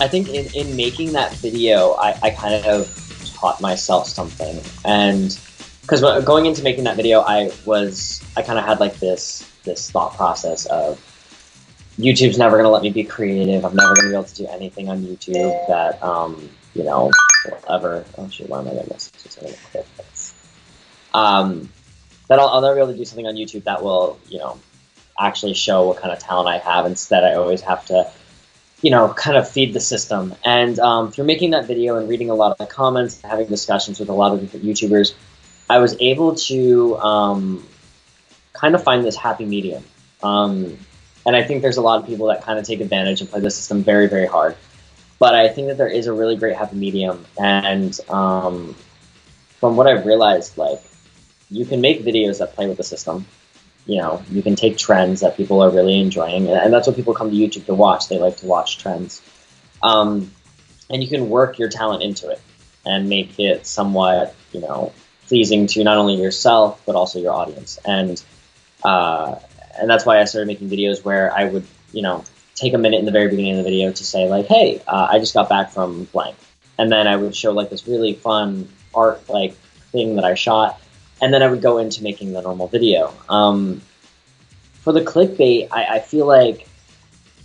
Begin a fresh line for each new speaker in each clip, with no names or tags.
think in making that video, I kind of taught myself something. And because going into making that video, I kind of had like this thought process of YouTube's never going to let me be creative. I'm never going to be able to do anything on YouTube that, you know, will ever, oh shoot, why am I getting this? That I'll never be able to do something on YouTube that will, you know, actually show what kind of talent I have. Instead, I always have to, you know, kind of feed the system. And through making that video and reading a lot of the comments, having discussions with a lot of different YouTubers, I was able to kind of find this happy medium. And I think there's a lot of people that kind of take advantage and play the system very, very hard. But I think that there is a really great happy medium. And from what I've realized, like, you can make videos that play with the system. You know, you can take trends that people are really enjoying, and that's what people come to YouTube to watch. They like to watch trends. And you can work your talent into it and make it somewhat, you know, pleasing to not only yourself, but also your audience. And that's why I started making videos where I would, you know, take a minute in the very beginning of the video to say like, hey, I just got back from blank. And then I would show like this really fun art like thing that I shot. And then I would go into making the normal video. For the clickbait, I feel like,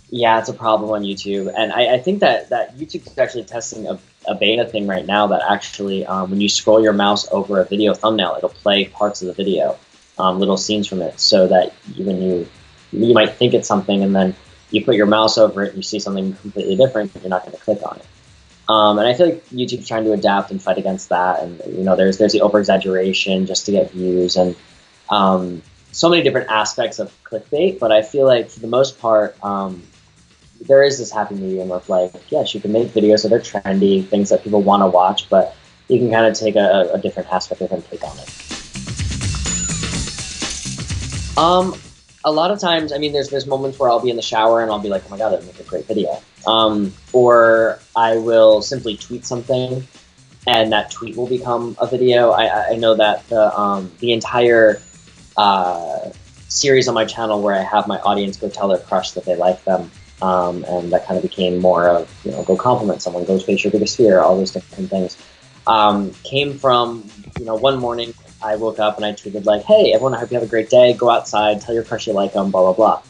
yeah, it's a problem on YouTube. And I think that YouTube is actually testing a beta thing right now that actually, when you scroll your mouse over a video thumbnail, it'll play parts of the video, little scenes from it, so that when you might think it's something and then you put your mouse over it and you see something completely different, you're not going to click on it. And I feel like YouTube's trying to adapt and fight against that. And, you know, there's the over-exaggeration just to get views and so many different aspects of clickbait. But I feel like for the most part, there is this happy medium of like, yes, you can make videos that are trendy, things that people want to watch, but you can kind of take a different aspect of and take on it. A lot of times, I mean, there's moments where I'll be in the shower and I'll be like, oh my God, that'd make a great video. Or I will simply tweet something and that tweet will become a video. I know that the entire series on my channel where I have my audience go tell their crush that they like them, and that kind of became more of, you know, go compliment someone, go space your biggest fear, all those different things, came from, you know, one morning I woke up and I tweeted like, hey, everyone, I hope you have a great day. Go outside, tell your crush you like them, blah, blah,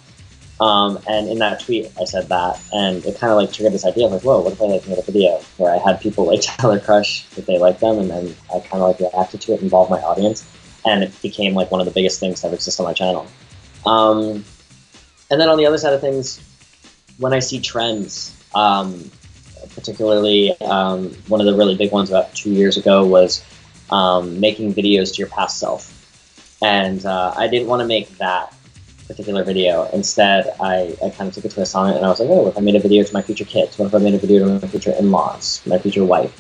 blah. And in that tweet, I said that, and it kind of like triggered this idea of like, whoa, what if I like made a video where I had people like tell their crush that they like them, and then I kind of like reacted to it, involved my audience, and it became like one of the biggest things that exist on my channel. And then on the other side of things, when I see trends, particularly one of the really big ones about 2 years ago was making videos to your past self. And I didn't want to make that particular video. Instead, I kind of took a twist on it, and I was like, oh, what if I made a video to my future kids? What if I made a video to my future in-laws, my future wife?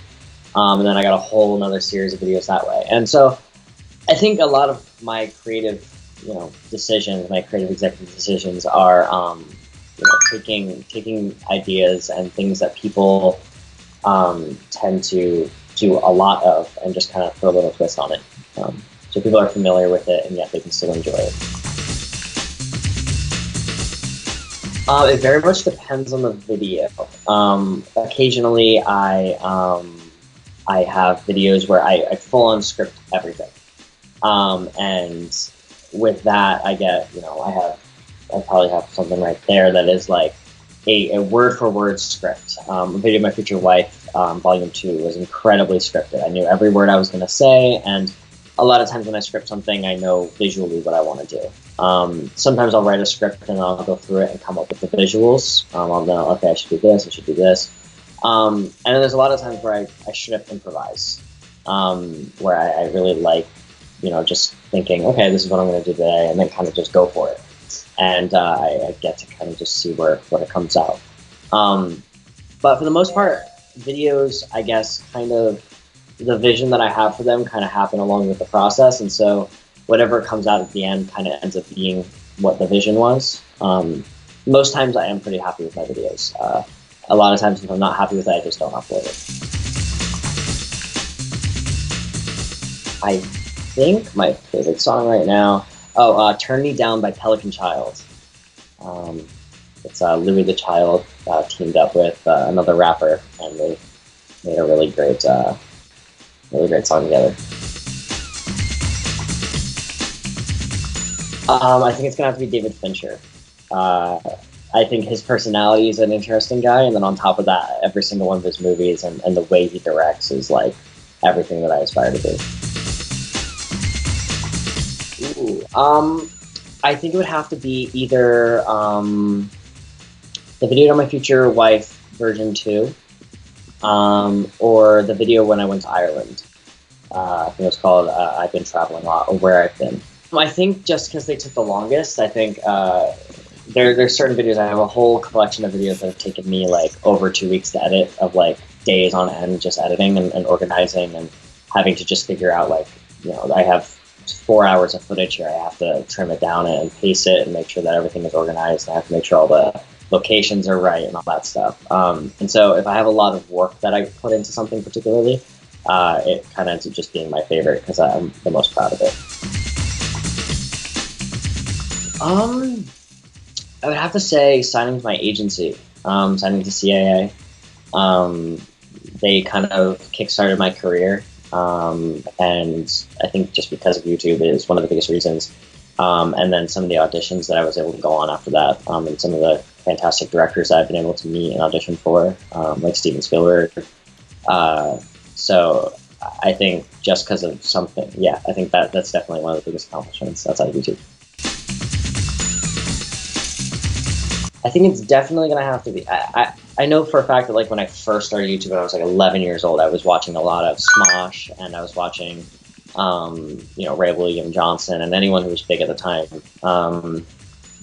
And then I got a whole another series of videos that way. And so I think a lot of my creative, you know, decisions, my creative executive decisions are, you know, taking ideas and things that people tend to do a lot of and just kind of throw a little twist on it. So people are familiar with it and yet they can still enjoy it. It very much depends on the video. Occasionally I have videos where I full on script everything. And with that I get, you know, I probably have something right there that is like a word for word script. A video of my future wife, volume 2, was incredibly scripted. I knew every word I was going to say, and a lot of times when I script something, I know visually what I want to do. Sometimes I'll write a script and I'll go through it and come up with the visuals. I'll know, okay, I should do this, I should do this. And then there's a lot of times where I strip improvise, where I really like, you know, just thinking, okay, this is what I'm going to do today, and then kind of just go for it. And I get to kind of just see what it comes out. But for the most part, videos, I guess, kind of the vision that I have for them kind of happen along with the process, and so whatever comes out at the end kind of ends up being what the vision was. Most times I am pretty happy with my videos. A lot of times if I'm not happy with it, I just don't upload it. I think my favorite song right now, Turn Me Down by Pelican Child. It's Louis the Child teamed up with another rapper, and they made a really great song together. I think it's gonna have to be David Fincher. I think his personality is an interesting guy, and then on top of that, every single one of his movies and the way he directs is like everything that I aspire to be. Ooh, I think it would have to be either the video to my future wife version 2, or the video when I went to Ireland. I think it was called I've Been Traveling a Lot, or Where I've Been. I think just because they took the longest, I think there's certain videos. I have a whole collection of videos that have taken me like over 2 weeks to edit, of like days on end just editing and organizing and having to just figure out, like, you know, I have 4 hours of footage here. I have to trim it down and pace it and make sure that everything is organized. I have to make sure all the locations are right and all that stuff. And so if I have a lot of work that I put into something particularly, it kind of ends up just being my favorite because I'm the most proud of it. I would have to say signing to my agency, signing to CAA. They kind of kickstarted my career, and I think just because of YouTube is one of the biggest reasons. And then some of the auditions that I was able to go on after that, and some of the fantastic directors that I've been able to meet and audition for, like Steven Spielberg. So I think just because of something, yeah, I think that's definitely one of the biggest accomplishments outside of YouTube. I think it's definitely going to have to be. I know for a fact that, like, when I first started YouTube when I was like 11 years old, I was watching a lot of Smosh, and I was watching, you know, Ray William Johnson and anyone who was big at the time.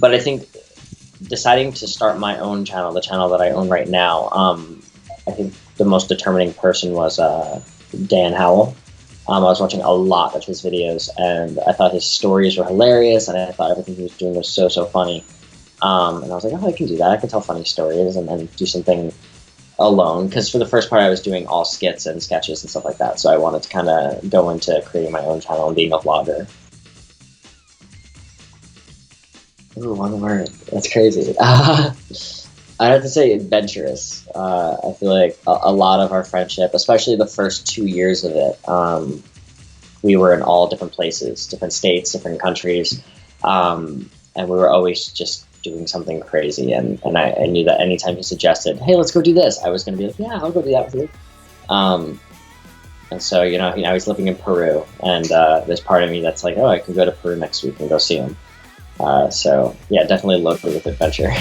But I think deciding to start my own channel, the channel that I own right now, I think the most determining person was Dan Howell. I was watching a lot of his videos, and I thought his stories were hilarious, and I thought everything he was doing was so funny. And I was like, oh, I can do that. I can tell funny stories and do something alone. Because for the first part, I was doing all skits and sketches and stuff like that. So I wanted to kind of go into creating my own channel and being a vlogger. Ooh, one word. That's crazy. I have to say adventurous. I feel like a lot of our friendship, especially the first 2 years of it, we were in all different places, different states, different countries. And we were always just doing something crazy, and I knew that anytime he suggested, hey, let's go do this, I was going to be like, yeah, I'll go do that with you. And so, you know, now he's living in Peru, and there's part of me that's like, oh, I can go to Peru next week and go see him. So, yeah, definitely loaded with adventure.